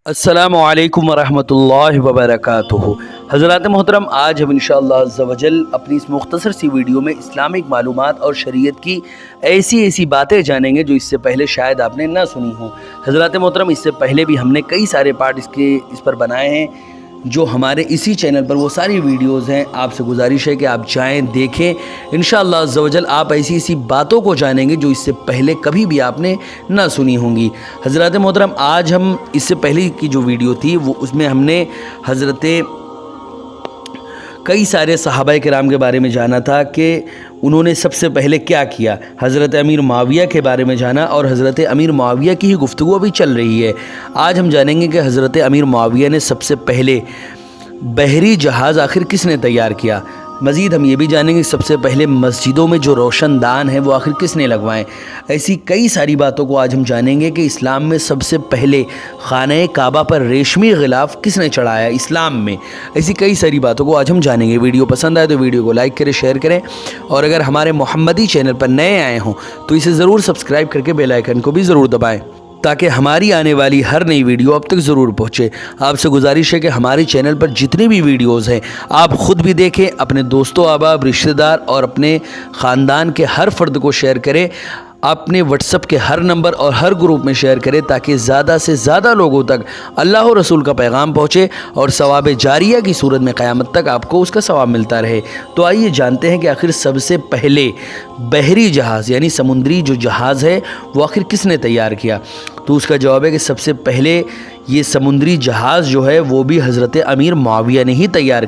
अस्सलामु अलैकुम वरहमतुल्लाहि वबरकातुहू। हज़रात मोहतरम, आज हम इंशाअल्लाह अज़्ज़ा वजल अपनी इस मुख्तसर सी वीडियो में इस्लामिक मालूमात और शरीयत की ऐसी बातें जानेंगे जो इससे पहले शायद आपने ना सुनी हो। हज़रात मोहतरम, इससे पहले भी हमने कई सारे पार्ट इस पर बनाए हैं जो हमारे इसी चैनल पर वो सारी वीडियोज़ हैं। आपसे गुजारिश है कि आप जाएं, देखें। इंशाअल्लाह अज़्ज़ा वजल आप ऐसी बातों को जानेंगे जो इससे पहले कभी भी आपने ना सुनी होंगी। हज़रात मोहतरम, आज हम इससे पहले की जो वीडियो थी वो उसमें हमने कई सारे सहाबाए किराम के बारे में जाना था कि उन्होंने सबसे पहले क्या किया। हज़रत अमीर मुआविया के बारे में जाना और हज़रत अमीर मुआविया की ही गुफ्तगू अभी चल रही है। आज हम जानेंगे कि हज़रत अमीर मुआविया ने सबसे पहले बहरी जहाज़ आखिर किसने तैयार किया। मज़ीद हम ये भी जानेंगे सबसे पहले मस्जिदों में जो रोशनदान है वो आखिर किसने लगवाएं। ऐसी कई सारी बातों को आज हम जानेंगे कि इस्लाम में सबसे पहले खाने काबा पर रेशमी गिलाफ किसने चढ़ाया इस्लाम में। ऐसी कई सारी बातों को आज हम जानेंगे। वीडियो पसंद आए तो वीडियो को लाइक करें, शेयर करें, और अगर हमारे मोहम्मदी चैनल पर नए आए हों तो इसे ज़रूर सब्सक्राइब करके बेल आइकन को भी ज़रूर दबाएँ ताकि हमारी आने वाली हर नई वीडियो अब तक ज़रूर पहुँचे। आपसे गुजारिश है कि हमारे चैनल पर जितनी भी वीडियोज़ हैं आप ख़ुद भी देखें, अपने दोस्तों, अहबाब, रिश्तेदार और अपने ख़ानदान के हर फ़र्द को शेयर करें। अपने व्हाट्सएप के हर नंबर और हर ग्रुप में शेयर करें ताकि ज़्यादा से ज़्यादा लोगों तक अल्लाह और रसूल का पैगाम पहुँचे और सवाब जारिया की सूरत में क़यामत तक आपको उसका सवाब मिलता रहे। तो आइए जानते हैं कि आखिर सबसे पहले बहरी जहाज़ यानी समुद्री जो जहाज़ है वो आखिर किसने तैयार किया। तो उसका जवाब है कि सबसे पहले ये समुद्री जहाज़ जो है वो भी हज़रत अमीर मुआविया ने ही तैयार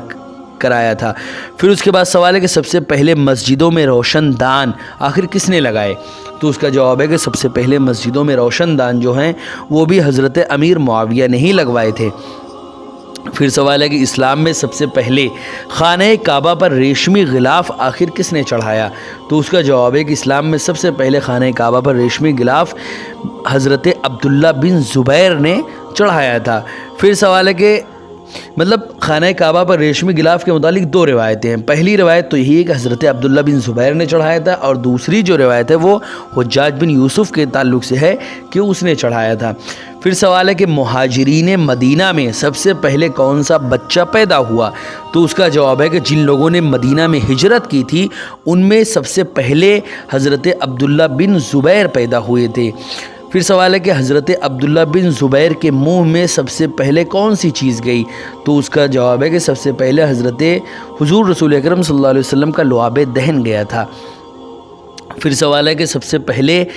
कराया था। फिर उसके बाद सवाल है कि सबसे पहले मस्जिदों में रोशनदान आखिर किसने लगाए। तो उसका जवाब है कि सबसे पहले मस्जिदों में रोशनदान जो हैं वो भी हज़रत अमीर मुआविया ने ही लगवाए थे। फिर सवाल है कि इस्लाम में सबसे पहले खाने काबा पर रेशमी गिलाफ आखिर किसने चढ़ाया। तो उसका जवाब है कि इस्लाम में सबसे पहले खाने काबा पर रेशमी गिलाफ हज़रत अब्दुल्ला बिन ज़ुबैर ने चढ़ाया था। फिर सवाल है कि खाना काबा पर रेशमी गिलाफ के मुतालिक दो रिवायतें हैं। पहली रिवायत तो यही है कि हज़रत अब्दुल्ला बिन ज़ुबैर ने चढ़ाया था, और दूसरी जो रिवायत है वो हुज्जाज बिन यूसुफ़ के ताल्लुक़ से है कि उसने चढ़ाया था। फिर सवाल है कि मुहाजिरीन मदीना में सबसे पहले कौन सा बच्चा पैदा हुआ। तो उसका जवाब है कि जिन लोगों ने मदीना में हिजरत की थी उनमें सबसे पहले हज़रत अब्दुल्ला बिन ज़ुबैर पैदा हुए थे। फिर सवाल है कि हज़रत अब्दुल्ला बिन ज़ुबैर के मुंह में सबसे पहले कौन सी चीज़ गई। तो उसका जवाब है कि सबसे पहले हज़रत हुज़ूर रसूल अकरम सल्लल्लाहु अलैहि वसल्लम का लुआब दहन गया था। फिर सवाल है कि सबसे पहले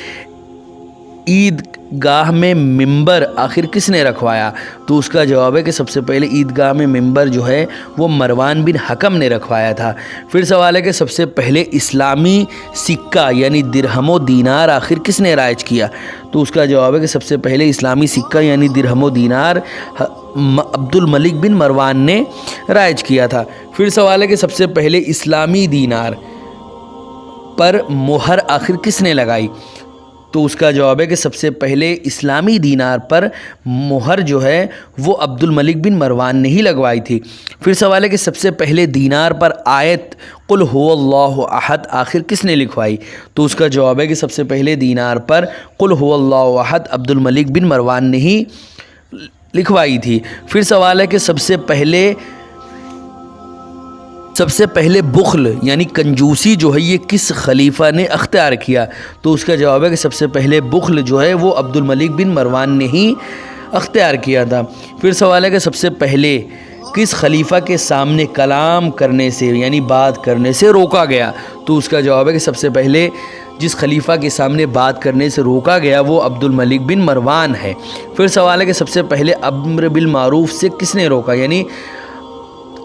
ईदगाह में मिंबर आखिर किसने रखवाया। तो उसका जवाब है कि सबसे पहले ईदगाह में मिंबर जो है वो मरवान बिन हकम ने रखवाया था। फिर सवाल है कि सबसे पहले इस्लामी सिक्का यानी दिरहमो दीनार आखिर किसने राइज किया। तो उसका जवाब है कि सबसे पहले इस्लामी सिक्का यानी दिरहमो दीनार अब्दुल मलिक बिन मरवान ने राइज किया था। फिर सवाल है कि सबसे पहले इस्लामी दीनार पर मोहर आखिर किसने लगाई। तो उसका जवाब है कि सबसे पहले इस्लामी दीनार पर मोहर जो है वो अब्दुल मलिक बिन मरवान ने ही लगवाई थी। फिर सवाल है कि सबसे पहले दीनार पर आयत कुल हुवल्लाहु अहद आखिर किसने लिखवाई। तो उसका जवाब है कि सबसे पहले दीनार पर कुल हुवल्लाहु अहद अब्दुल मलिक बिन मरवान ने ही लिखवाई थी। फिर सवाल है कि सबसे पहले बुख्ल यानी कंजूसी जो है ये किस खलीफा ने अख्तियार किया। तो उसका जवाब है कि सबसे पहले बुख्ल जो है वो अब्दुल मलिक बिन मरवान ने ही अख्तियार किया था। फिर सवाल है कि सबसे पहले किस खलीफा के सामने कलाम करने से यानी बात करने से रोका गया। तो उसका जवाब है कि सबसे पहले जिस खलीफा के सामने बात करने से रोका गया वो अब्दुल मलिक बिन मरवान है। फिर सवाल है कि सबसे पहले अम्र बिल मारूफ से किसने रोका यानी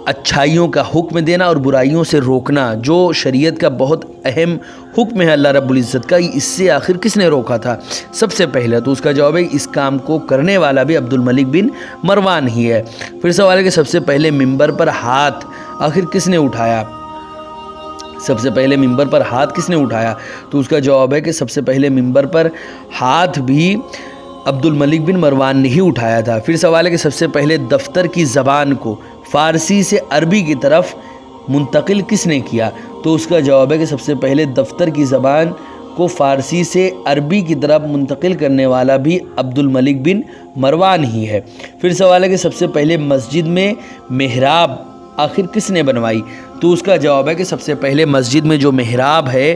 अच्छाइयों का हुक्म देना और बुराइयों से रोकना जो शरीयत का बहुत अहम हुक्म है अल्लाह रब्बुल इज़्ज़त का, इससे आखिर किसने रोका था सबसे पहले। तो उसका जवाब है इस काम को करने वाला भी अब्दुल मलिक बिन मरवान ही है। फिर सवाल है कि सबसे पहले मिंबर पर हाथ आखिर किसने उठाया। सबसे पहले मिंबर पर हाथ किसने उठाया। तो उसका जवाब है कि सबसे पहले मिंबर पर हाथ भी अब्दुल मलिक बिन मरवान ने ही उठाया था। फिर सवाल है कि सबसे पहले दफ्तर की ज़बान को फ़ारसी से अरबी की तरफ मुंतकिल किसने किया। तो उसका जवाब है कि सबसे पहले दफ्तर की ज़बान کو فارسی سے عربی کی طرف منتقل کرنے والا بھی عبد الملک بن مروان ہی ہے۔ پھر سوال ہے کہ سب سے پہلے مسجد میں محراب آخر کس نے بنوائی؟ تو اس کا جواب ہے کہ سب سے پہلے مسجد میں جو محراب ہے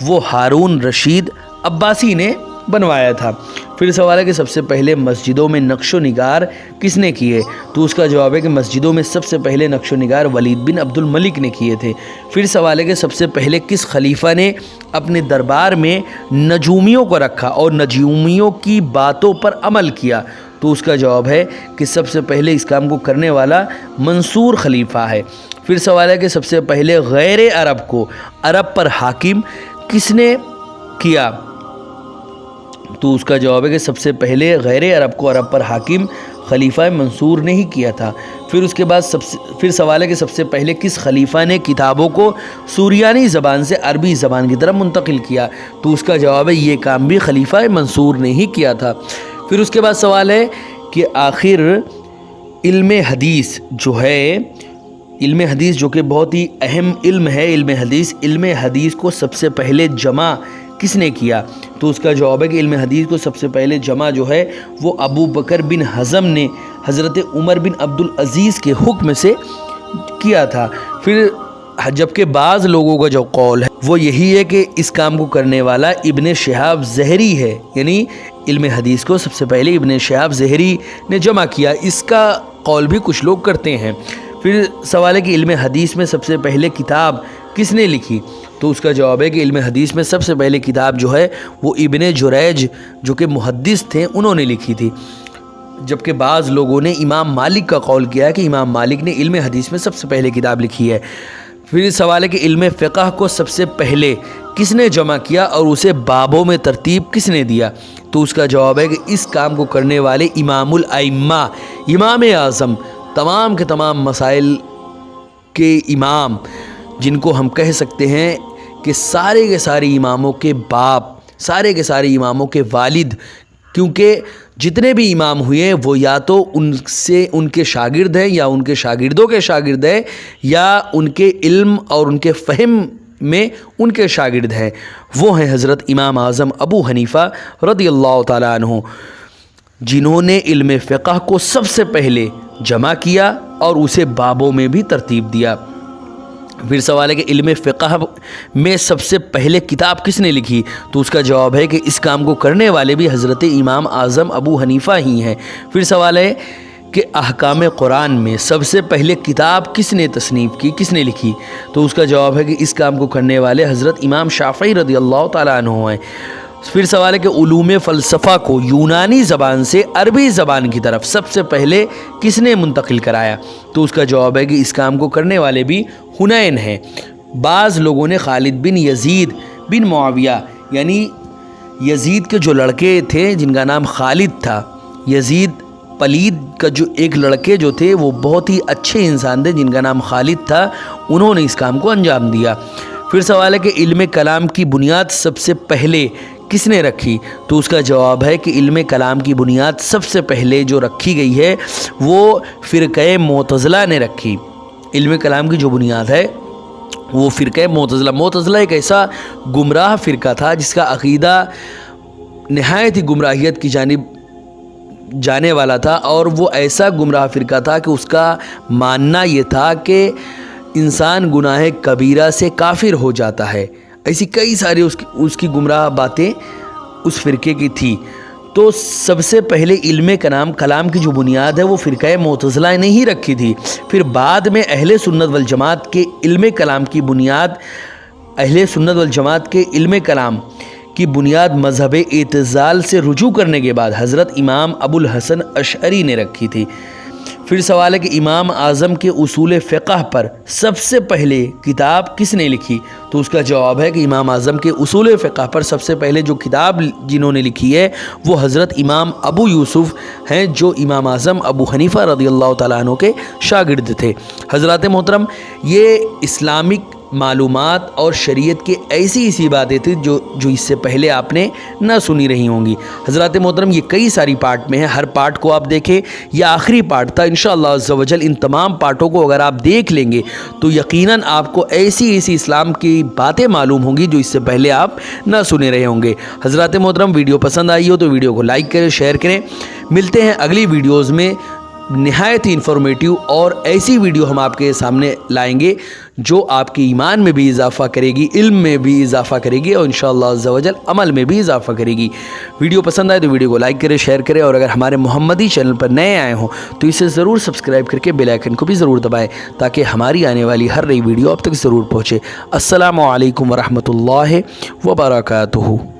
وہ ہارون رشید عباسی نے بنوایا تھا۔ پھر سوال ہے کہ سب سے پہلے مسجدوں میں نقش و نگار کس نے کیے؟ تو اس کا جواب ہے کہ مسجدوں میں سب سے پہلے نقش و نگار ولید بن عبد الملک نے کیے تھے۔ پھر سوال ہے کہ سب سے پہلے کس خلیفہ نے اپنے دربار میں نجومیوں کو رکھا اور نجومیوں کی باتوں پر عمل کیا؟ تو اس کا جواب ہے کہ سب سے پہلے اس کام کو کرنے والا منصور خلیفہ ہے۔ پھر سوال ہے کہ سب سے پہلے غیر عرب کو عرب پر حاکم کس نے کیا؟ تو اس کا جواب ہے کہ سب سے پہلے غیر عرب کو عرب پر حاکم خلیفہ منصور نے ہی کیا تھا۔ پھر اس کے بعد پھر سوال ہے کہ سب سے پہلے کس خلیفہ نے کتابوں کو سوریانی زبان سے عربی زبان کی طرف منتقل کیا؟ تو اس کا جواب ہے یہ کام بھی خلیفہ منصور نے ہی کیا تھا۔ پھر اس کے بعد سوال ہے کہ آخر علم حدیث جو کہ بہت ہی اہم علم ہے، علم حدیث کو سب سے پہلے جمع کس نے کیا؟ تو اس کا جواب ہے کہ علم حدیث کو سب سے پہلے جمع جو ہے وہ ابو بکر بن حزم نے حضرت عمر بن عبد العزیز کے حکم سے کیا تھا۔ پھر جبکہ بعض لوگوں کا جو قول ہے وہ یہی ہے کہ اس کام کو کرنے والا ابن شہاب زہری ہے، یعنی علم حدیث کو سب سے پہلے ابن شہاب زہری نے جمع کیا، اس کا قول بھی کچھ لوگ کرتے ہیں۔ پھر سوال ہے کہ علم حدیث میں سب سے پہلے کتاب کس نے لکھی؟ تو اس کا جواب ہے کہ علم حدیث میں سب سے پہلے کتاب جو ہے وہ ابن جریج جو کہ محدث تھے انہوں نے لکھی تھی، جبکہ بعض لوگوں نے امام مالک کا قول کیا ہے کہ امام مالک نے علم حدیث میں سب سے پہلے کتاب لکھی ہے۔ پھر سوال ہے کہ علم فقہ کو سب سے پہلے کس نے جمع کیا اور اسے بابوں میں ترتیب کس نے دیا؟ تو اس کا جواب ہے کہ اس کام کو کرنے والے امام الائمہ، امام اعظم، تمام کے تمام مسائل کے امام، جن کو ہم کہہ سکتے ہیں کہ سارے کے سارے اماموں کے باپ، سارے کے سارے اماموں کے والد، کیونکہ جتنے بھی امام ہوئے وہ یا تو ان کے شاگرد ہیں یا ان کے شاگردوں کے شاگرد ہیں یا ان کے علم اور ان کے فہم میں ان کے شاگرد ہیں، وہ ہیں حضرت امام اعظم ابو حنیفہ رضی اللہ تعالیٰ عنہ، جنہوں نے علم فقہ کو سب سے پہلے جمع کیا اور اسے بابوں میں بھی ترتیب دیا۔ پھر سوال ہے کہ علم فقہ میں سب سے پہلے کتاب کس نے لکھی؟ تو اس کا جواب ہے کہ اس کام کو کرنے والے بھی حضرت امام اعظم ابو حنیفہ ہی ہیں۔ پھر سوال ہے کہ احکام قرآن میں سب سے پہلے کتاب کس نے تصنیف کی، کس نے لکھی؟ تو اس کا جواب ہے کہ اس کام کو کرنے والے حضرت امام شافعی رضی اللہ تعالیٰ عنہ ہیں۔ پھر سوال ہے کہ علوم فلسفہ کو یونانی زبان سے عربی زبان کی طرف سب سے پہلے کس نے منتقل کرایا؟ تو اس کا جواب ہے کہ اس کام کو کرنے والے بھی حنین ہیں۔ بعض لوگوں نے خالد بن یزید بن معاویہ، یعنی یزید کے جو لڑکے تھے جن کا نام خالد تھا، یزید پلید کا جو ایک لڑکے جو تھے وہ بہت ہی اچھے انسان تھے جن کا نام خالد تھا، انہوں نے اس کام کو انجام دیا۔ پھر سوال ہے کہ علم کلام کی بنیاد سب سے پہلے کس نے رکھی؟ تو اس کا جواب ہے کہ علم کلام کی بنیاد سب سے پہلے جو رکھی گئی ہے وہ فرقہ معتزلہ نے رکھی۔ علم کلام کی جو بنیاد ہے وہ فرقہ معتزلہ ایک ایسا گمراہ فرقہ تھا جس کا عقیدہ نہایت ہی گمراہیت کی جانب جانے والا تھا، اور وہ ایسا گمراہ فرقہ تھا کہ اس کا ماننا یہ تھا کہ انسان گناہ کبیرہ سے کافر ہو جاتا ہے۔ ایسی کئی ساری اس کی گمراہ باتیں اس فرقے کی تھی۔ تو سب سے پہلے علم کلام کی جو بنیاد ہے وہ فرقہ معتزلہ نے ہی رکھی تھی۔ پھر بعد میں اہل سنت والجماعت کے علم کلام کی بنیاد مذہب اعتزال سے رجوع کرنے کے بعد حضرت امام ابو الحسن اشعری نے رکھی تھی۔ پھر سوال ہے کہ امام اعظم کے اصول فقہ پر سب سے پہلے کتاب کس نے لکھی؟ تو اس کا جواب ہے کہ امام اعظم کے اصول فقہ پر سب سے پہلے جو کتاب جنہوں نے لکھی ہے وہ حضرت امام ابو یوسف ہیں، جو امام اعظم ابو حنیفہ رضی اللہ تعالیٰ عنہ کے شاگرد تھے۔ حضرات محترم، یہ اسلامک मालूमात और शरीयत के ऐसी बातें थी जो इससे पहले आपने ना सुनी रही होंगी। हज़रात मोहतरम, ये कई सारी पार्ट में है, हर पार्ट को आप देखें। यह आखिरी पार्ट था। इंशाअल्लाह अज़्ज़ा वजल इन तमाम पार्टों को अगर आप देख लेंगे तो यकीनन आपको ऐसी इस्लाम की बातें मालूम होंगी जो इससे पहले आप ना सुने रहे होंगे। हज़रात मोहतरम, वीडियो पसंद आई हो तो वीडियो को लाइक करें, शेयर करें। मिलते हैं अगली वीडियोज़ में। निहायत ही इंफॉर्मेटिव और ऐसी वीडियो हम आपके सामने लाएंगे जो आपके ईमान में भी इजाफ़ा करेगी, इल्म में भी इजाफ़ा करेगी और इंशाअल्लाह अज़्ज़ा वजल अमल में भी इजाफ़ा करेगी। वीडियो पसंद आए तो वीडियो को लाइक करें, शेयर करें और अगर हमारे मोहम्मदी चैनल पर नए आए हों तो इसे ज़रूर सब्सक्राइब करके बेल आइकन को भी ज़रूर दबाएँ ताकि हमारी आने वाली हर नई वीडियो आप तक ज़रूर पहुँचे। अस्सलामु अलैकुम व रहमतुल्लाहि व बरकातुहू।